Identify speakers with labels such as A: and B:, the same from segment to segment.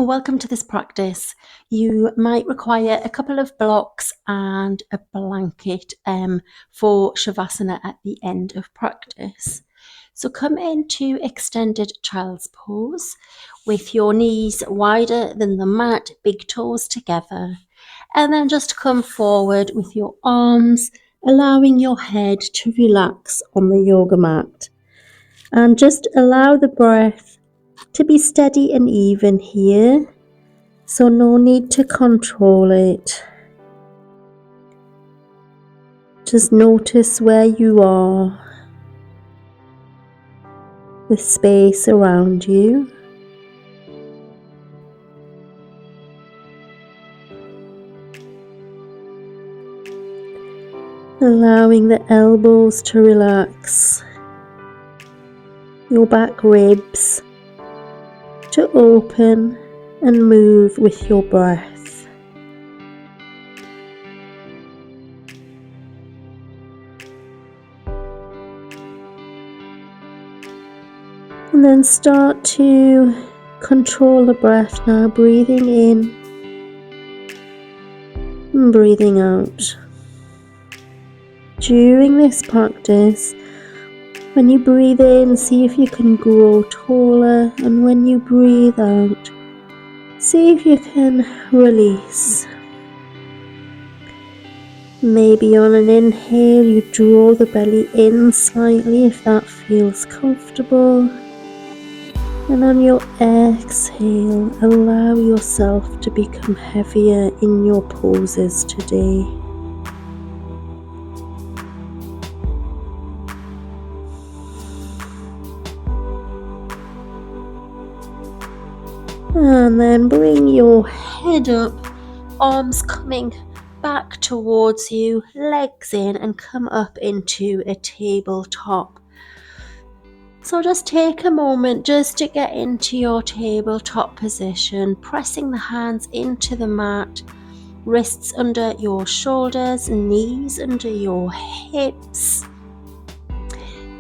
A: Welcome to this practice. You might require a couple of blocks and a blanket for Shavasana at the end of practice. So come into extended child's pose with your knees wider than the mat, big toes together. And then just come forward with your arms, allowing your head to relax on the yoga mat. And just allow the breath to be steady and even here. So no need to control it. Just notice where you are, the space around you. Allowing the elbows to relax, your back ribs to open and move with your breath. And then start to control the breath now, breathing in and breathing out. During this practice, when you breathe in, see if you can grow taller, and when you breathe out, see if you can release. Maybe on an inhale, you draw the belly in slightly if that feels comfortable. And on your exhale, allow yourself to become heavier in your poses today. And then bring your head up, arms coming back towards you, legs in, and come up into a tabletop. So just take a moment just to get into your tabletop position, pressing the hands into the mat, wrists under your shoulders, knees under your hips,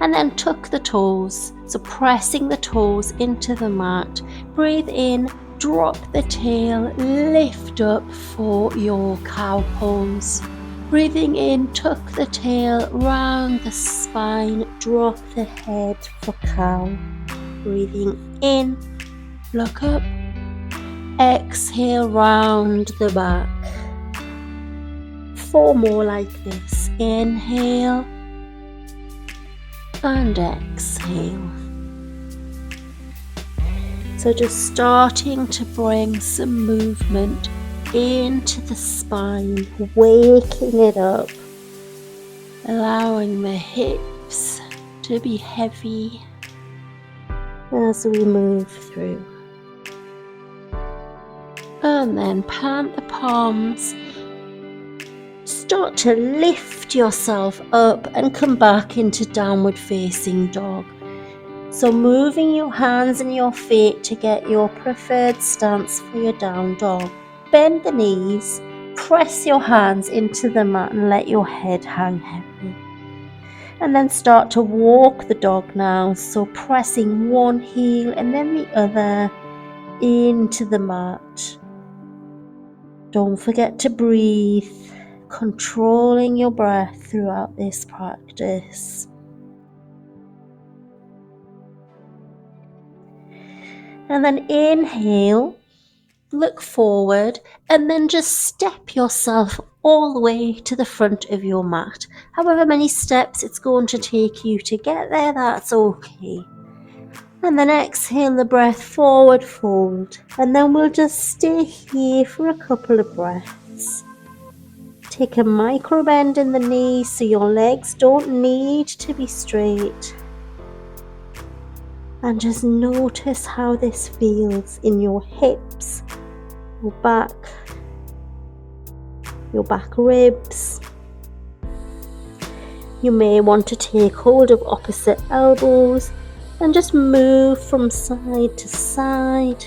A: and then tuck the toes. So pressing the toes into the mat, breathe in, drop the tail, lift up for your cow pose. Breathing in, tuck the tail, round the spine, drop the head for cow. Breathing in, look up, exhale, round the back. 4 more like this. Inhale and exhale. So just starting to bring some movement into the spine, waking it up, allowing the hips to be heavy as we move through. And then plant the palms. Start to lift yourself up and come back into downward facing dog. So moving your hands and your feet to get your preferred stance for your down dog. Bend the knees, press your hands into the mat and let your head hang heavy. And then start to walk the dog now. So pressing one heel and then the other into the mat. Don't forget to breathe, controlling your breath throughout this practice. And then inhale, look forward, and then just step yourself all the way to the front of your mat. However many steps it's going to take you to get there, that's okay. And then exhale the breath, forward fold. And then we'll just stay here for a couple of breaths. Take a micro bend in the knees so your legs don't need to be straight. And just notice how this feels in your hips, your back ribs. You may want to take hold of opposite elbows and just move from side to side.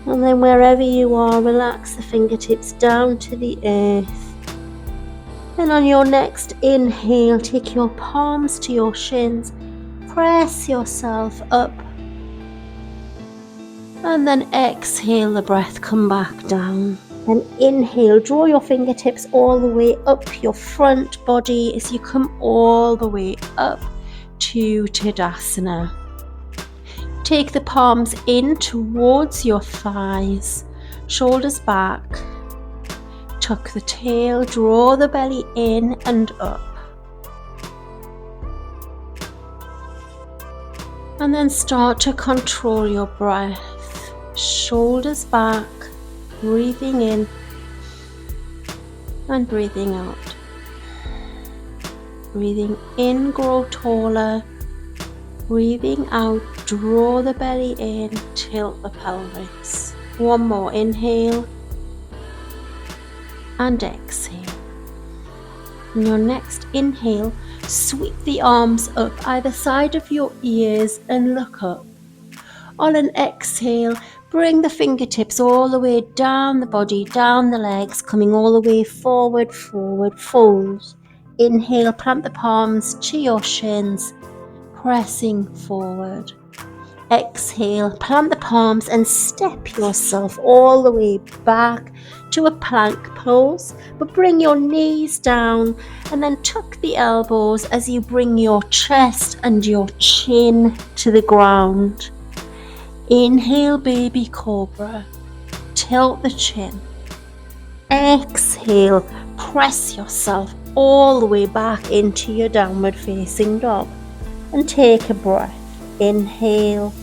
A: And then wherever you are, relax the fingertips down to the earth. And on your next inhale, take your palms to your shins, press yourself up, and then exhale the breath, come back down. And inhale, draw your fingertips all the way up your front body as you come all the way up to Tadasana. Take the palms in towards your thighs, shoulders back, tuck the tail, draw the belly in and up. And then start to control your breath, shoulders back, breathing in and breathing out. Breathing in, grow taller. Breathing out, draw the belly in, tilt the pelvis. One more, inhale and exhale. On your next inhale, sweep the arms up either side of your ears and look up. On an exhale, bring the fingertips all the way down the body, down the legs, coming all the way forward, forward, fold. Inhale, plant the palms to your shins, pressing forward. Exhale, plant the palms and step yourself all the way back to a plank pose, but bring your knees down and then tuck the elbows as you bring your chest and your chin to the ground. Inhale, baby cobra, tilt the chin. Exhale, press yourself all the way back into your downward facing dog. And take a breath. Inhale,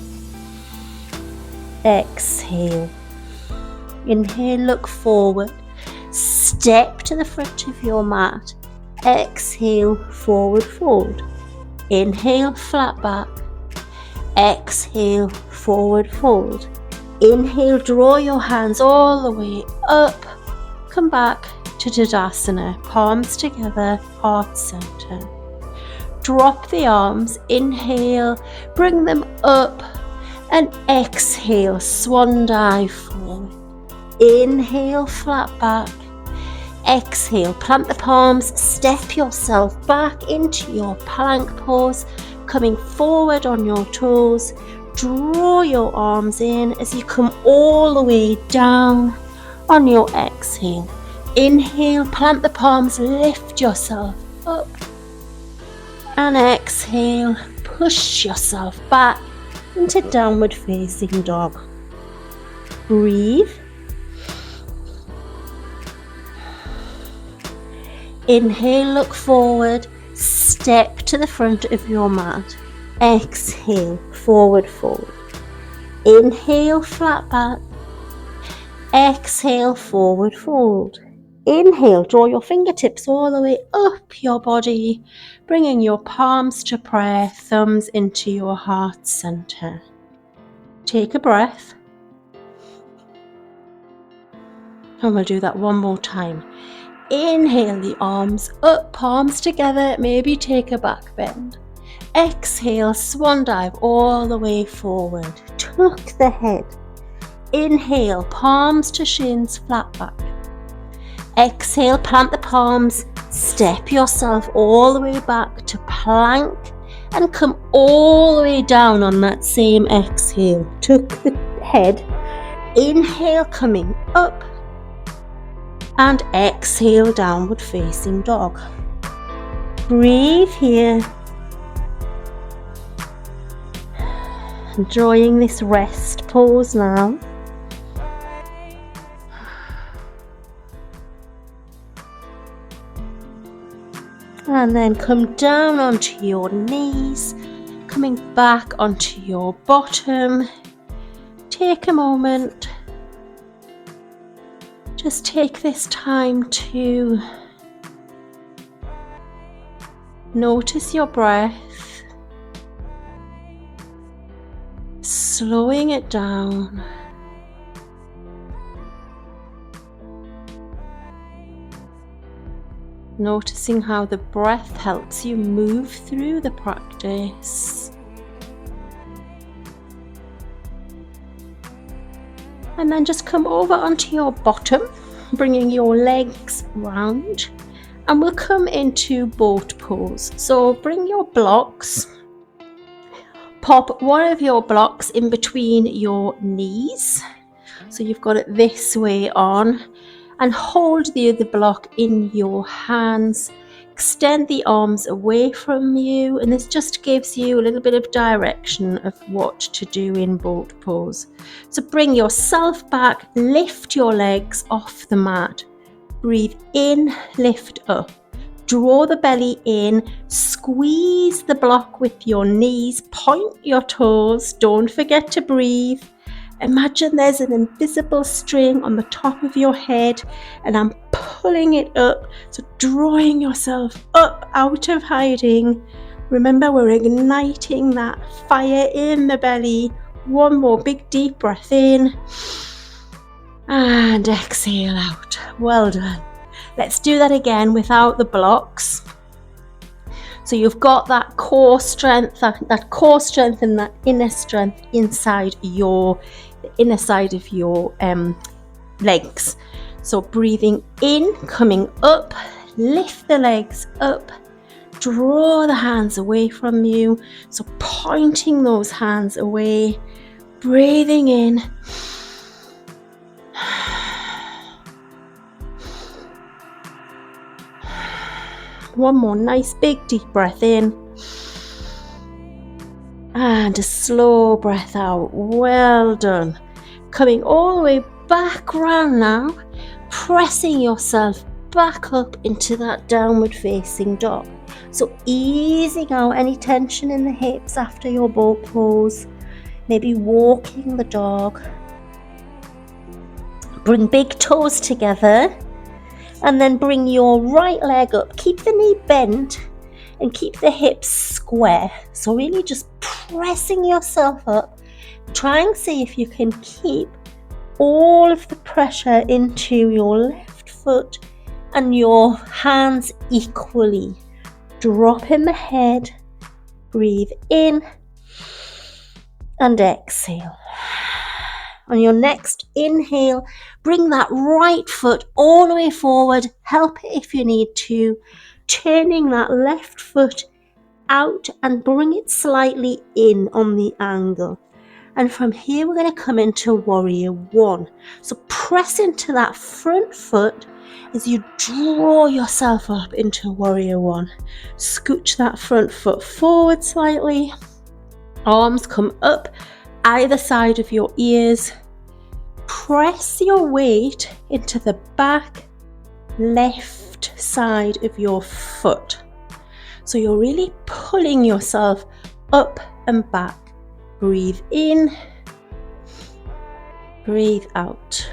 A: exhale. Inhale, look forward. Step to the front of your mat. Exhale, forward fold. Inhale, flat back. Exhale, forward fold. Inhale, draw your hands all the way up. Come back to Tadasana, palms together, heart center. Drop the arms, inhale, bring them up, and exhale, swan dive forward. Inhale, flat back. Exhale, plant the palms, step yourself back into your plank pose, coming forward on your toes. Draw your arms in as you come all the way down on your exhale. Inhale, plant the palms, lift yourself up. And exhale, push yourself back into downward facing dog. Breathe. Inhale, look forward, step to the front of your mat. Exhale, forward fold. Inhale, flat back. Exhale, forward fold. Inhale, draw your fingertips all the way up your body, bringing your palms to prayer, thumbs into your heart center. Take a breath. And we'll do that one more time. Inhale the arms up, palms together, maybe take a back bend. Exhale, swan dive all the way forward. Tuck the head. Inhale, palms to shins, flat back. Exhale, plant the palms, step yourself all the way back to plank and come all the way down on that same exhale. Tuck the head. Inhale, coming up. And exhale, downward facing dog. Breathe here. Enjoying this rest pose now. And then come down onto your knees, coming back onto your bottom. Take a moment. Just take this time to notice your breath, slowing it down. Noticing how the breath helps you move through the practice. And then just come over onto your bottom, bringing your legs round And we'll come into boat pose. So bring your blocks, pop one of your blocks in between your knees. So you've got it this way on, and hold the other block in your hands. Extend the arms away from you, and this just gives you a little bit of direction of what to do in boat pose. So bring yourself back, lift your legs off the mat. Breathe in, lift up. Draw the belly in, squeeze the block with your knees, point your toes, don't forget to breathe. Imagine there's an invisible string on the top of your head and I'm pulling it up, so drawing yourself up out of hiding. Remember, we're igniting that fire in the belly. One more big deep breath in and exhale out. Well done. Let's do that again without the blocks. So you've got that core strength, that core strength and that inner strength inside the inner side of your legs. So breathing in, coming up, lift the legs up, draw the hands away from you. So pointing those hands away, breathing in. One more nice big deep breath in and a slow breath out. Well done. Coming all the way back round now, pressing yourself back up into that downward facing dog. So easing out any tension in the hips after your boat pose, maybe walking the dog. Bring big toes together. And then bring your right leg up. Keep the knee bent and keep the hips square. So really just pressing yourself up. Try and see if you can keep all of the pressure into your left foot and your hands equally. Drop in the head. Breathe in and exhale. On your next inhale, bring that right foot all the way forward. Help it if you need to. Turning that left foot out and bring it slightly in on the angle. And from here, we're going to come into warrior one. So press into that front foot as you draw yourself up into warrior one. Scooch that front foot forward slightly. Arms come up either side of your ears. Press your weight into the back left side of your foot. So you're really pulling yourself up and back. Breathe in, breathe out.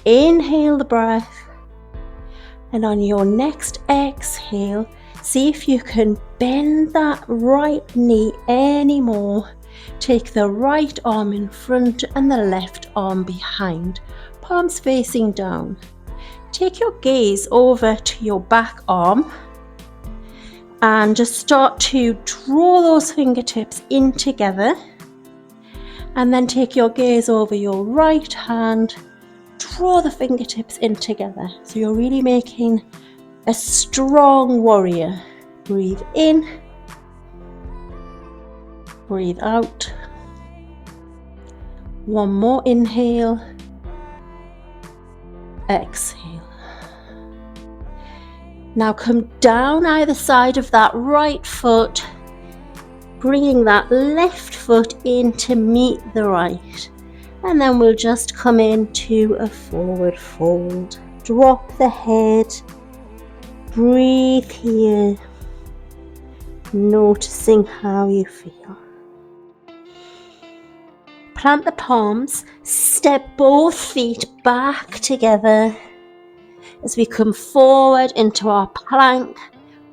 A: Inhale the breath, and on your next exhale, see if you can bend that right knee anymore. Take the right arm in front and the left arm behind, palms facing down. Take your gaze over to your back arm and just start to draw those fingertips in together. And then take your gaze over your right hand, draw the fingertips in together. So you're really making a strong warrior. Breathe in. Breathe out. One more inhale. Exhale. Now come down either side of that right foot, bringing that left foot in to meet the right. And then we'll just come into a forward fold. Drop the head. Breathe here. Noticing how you feel. Plant the palms, step both feet back together as we come forward into our plank.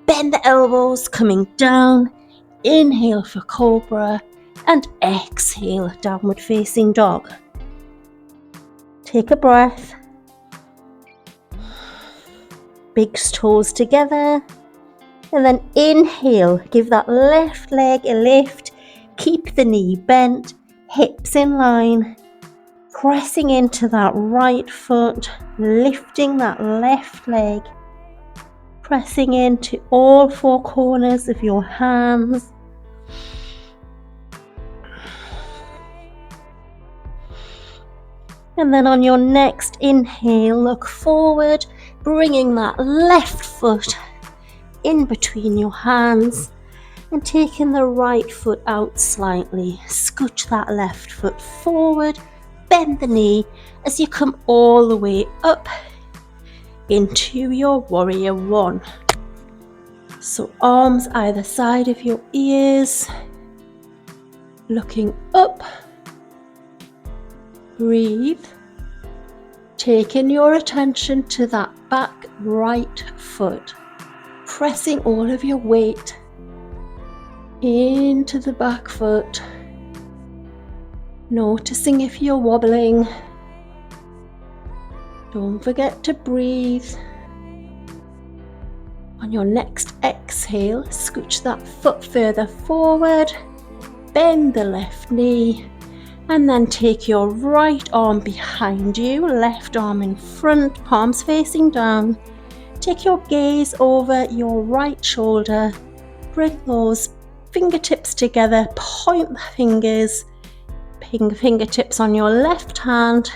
A: Bend the elbows, coming down. Inhale for cobra and exhale, downward facing dog. Take a breath. Big toes together. And then inhale, give that left leg a lift. Keep the knee bent. Hips in line, pressing into that right foot, lifting that left leg, pressing into all four corners of your hands. And then on your next inhale, look forward, bringing that left foot in between your hands and taking the right foot out slightly. Scooch that left foot forward, bend the knee as you come all the way up into your warrior one. So arms either side of your ears, looking up. Breathe, taking your attention to that back right foot, pressing all of your weight into the back foot, noticing if you're wobbling. Don't forget to breathe. On your next exhale, scooch that foot further forward, bend the left knee, and then take your right arm behind you, left arm in front, palms facing down. Take your gaze over your right shoulder, bring those fingertips together, point the fingers, fingertips on your left hand,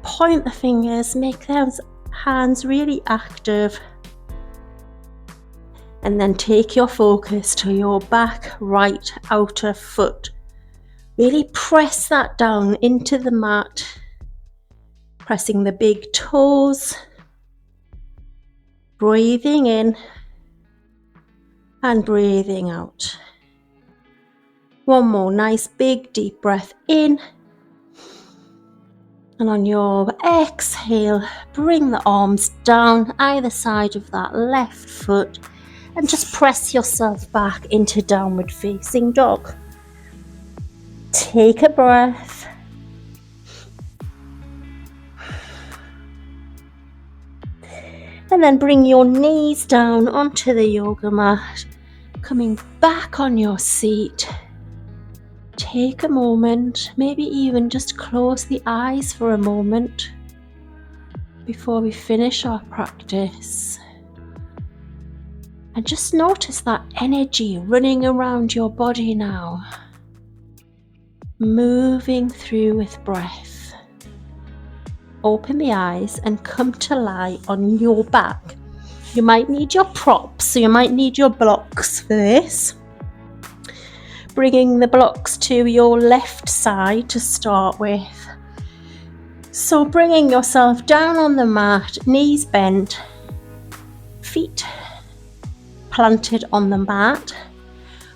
A: point the fingers, make those hands really active. And then take your focus to your back right outer foot. Really press that down into the mat, pressing the big toes, breathing in and breathing out. One more nice big deep breath in. And on your exhale, bring the arms down either side of that left foot and just press yourself back into downward facing dog. Take a breath. And then bring your knees down onto the yoga mat, coming back on your seat. Take a moment, maybe even just close the eyes for a moment before we finish our practice. And just notice that energy running around your body now. Moving through with breath. Open the eyes and come to lie on your back. You might need your props, so you might need your blocks for this. Bringing the blocks to your left side to start with. So bringing yourself down on the mat, knees bent, feet planted on the mat.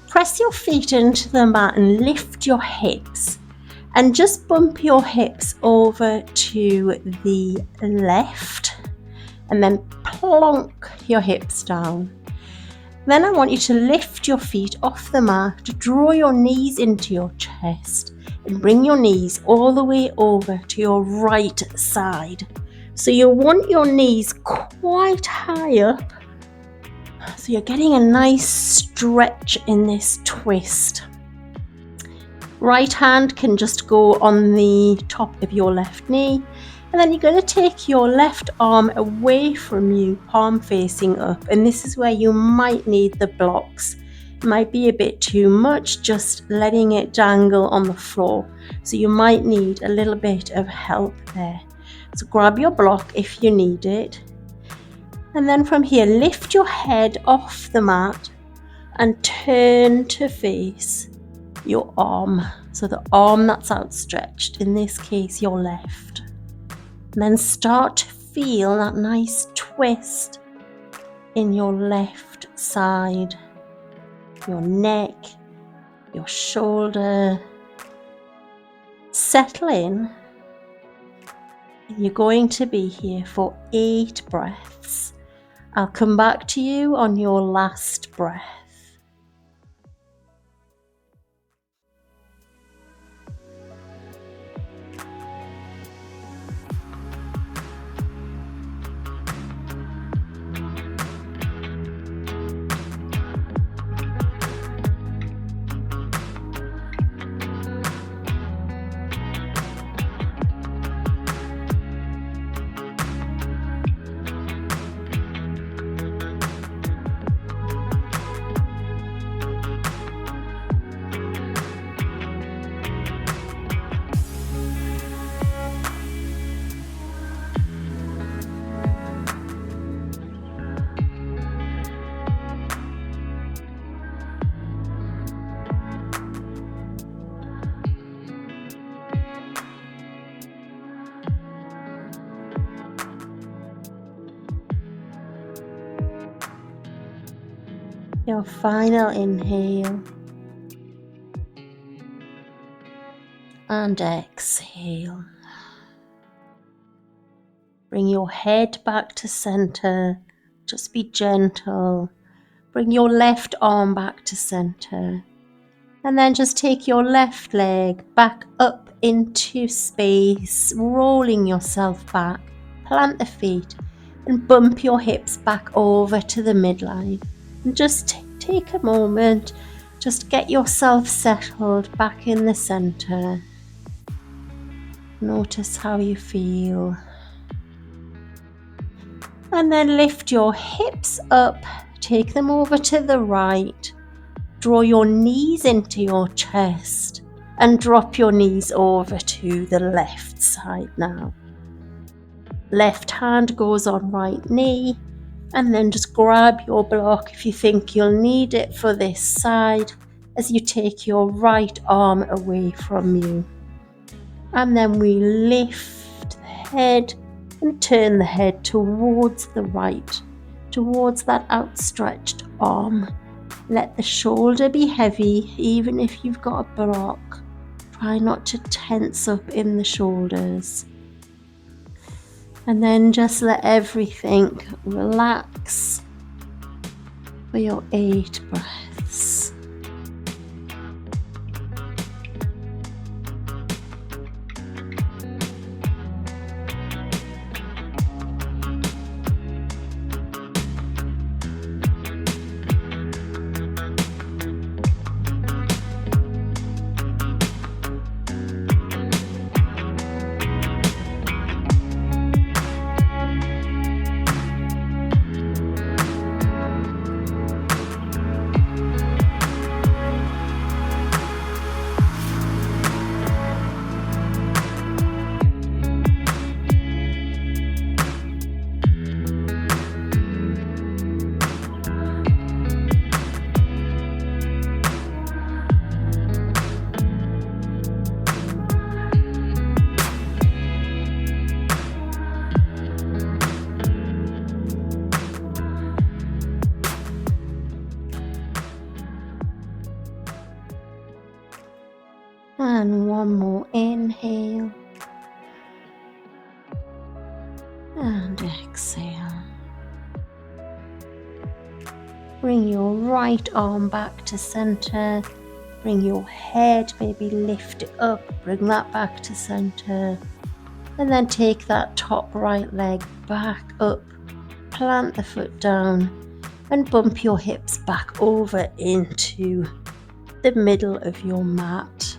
A: Press your feet into the mat and lift your hips and just bump your hips over to the left and then plonk your hips down. Then I want you to lift your feet off the mat, draw your knees into your chest and bring your knees all the way over to your right side. So you want your knees quite high up. So you're getting a nice stretch in this twist. Right hand can just go on the top of your left knee. And then you're going to take your left arm away from you, palm facing up. And this is where you might need the blocks. It might be a bit too much, just letting it dangle on the floor. So you might need a little bit of help there. So grab your block if you need it. And then from here, lift your head off the mat and turn to face your arm. So the arm that's outstretched, in this case, your left. And then start to feel that nice twist in your left side, your neck, your shoulder. Settle in. You're going to be here for 8 breaths. I'll come back to you on your last breath. Your final inhale and exhale. Bring your head back to center. Just be gentle. Bring your left arm back to center. And then just take your left leg back up into space, rolling yourself back. Plant the feet and bump your hips back over to the midline. And just take a moment, just get yourself settled back in the center. Notice how you feel. And then lift your hips up, take them over to the right. Draw your knees into your chest and drop your knees over to the left side now. Left hand goes on right knee, and then just grab your block if you think you'll need it for this side as you take your right arm away from you. And then we lift the head and turn the head towards the right, towards that outstretched arm. Let the shoulder be heavy, even if you've got a block. Try not to tense up in the shoulders. And then just let everything relax for your 8 breaths. And one more inhale and exhale. Bring your right arm back to center. Bring your head, maybe lift it up, bring that back to center. And then take that top right leg back up, plant the foot down and bump your hips back over into the middle of your mat.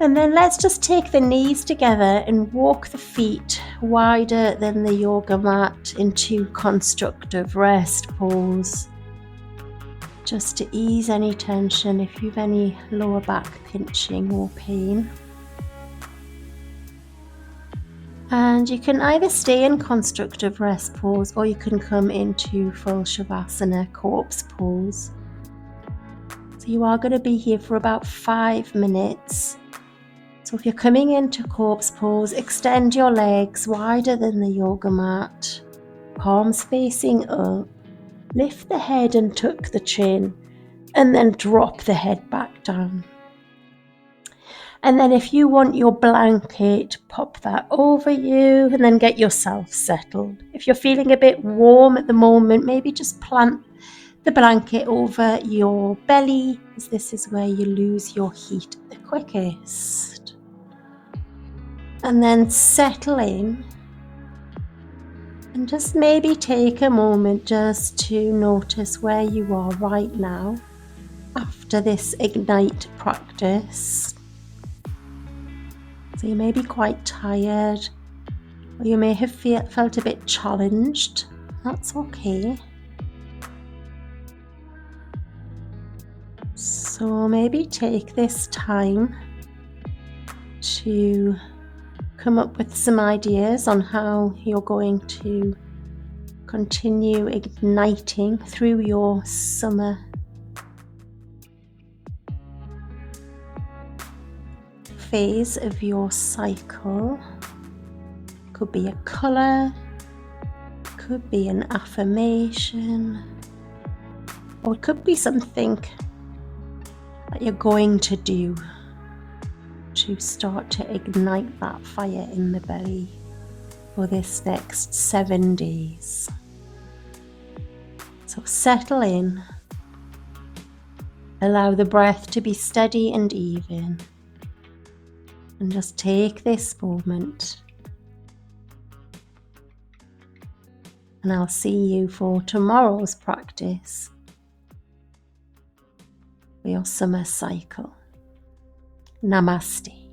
A: And then let's just take the knees together and walk the feet wider than the yoga mat into constructive rest pose. Just to ease any tension if you've any lower back pinching or pain. And you can either stay in constructive rest pose or you can come into full shavasana, corpse pose. So you are going to be here for about 5 minutes. So if you're coming into corpse pose, extend your legs wider than the yoga mat, palms facing up, lift the head and tuck the chin, and then drop the head back down. And then if you want your blanket, pop that over you and then get yourself settled. If you're feeling a bit warm at the moment, maybe just plant the blanket over your belly, as this is where you lose your heat the quickest. And then settle in and just maybe take a moment just to notice where you are right now after this ignite practice. So you may be quite tired or you may have felt a bit challenged. That's okay. So maybe take this time to come up with some ideas on how you're going to continue igniting through your summer phase of your cycle. Could be a colour, could be an affirmation, Or it could be something that you're going to do to start to ignite that fire in the belly for this next 7 days. So settle in, allow the breath to be steady and even, and just take this moment. And I'll see you for tomorrow's practice for your summer cycle. Namaste.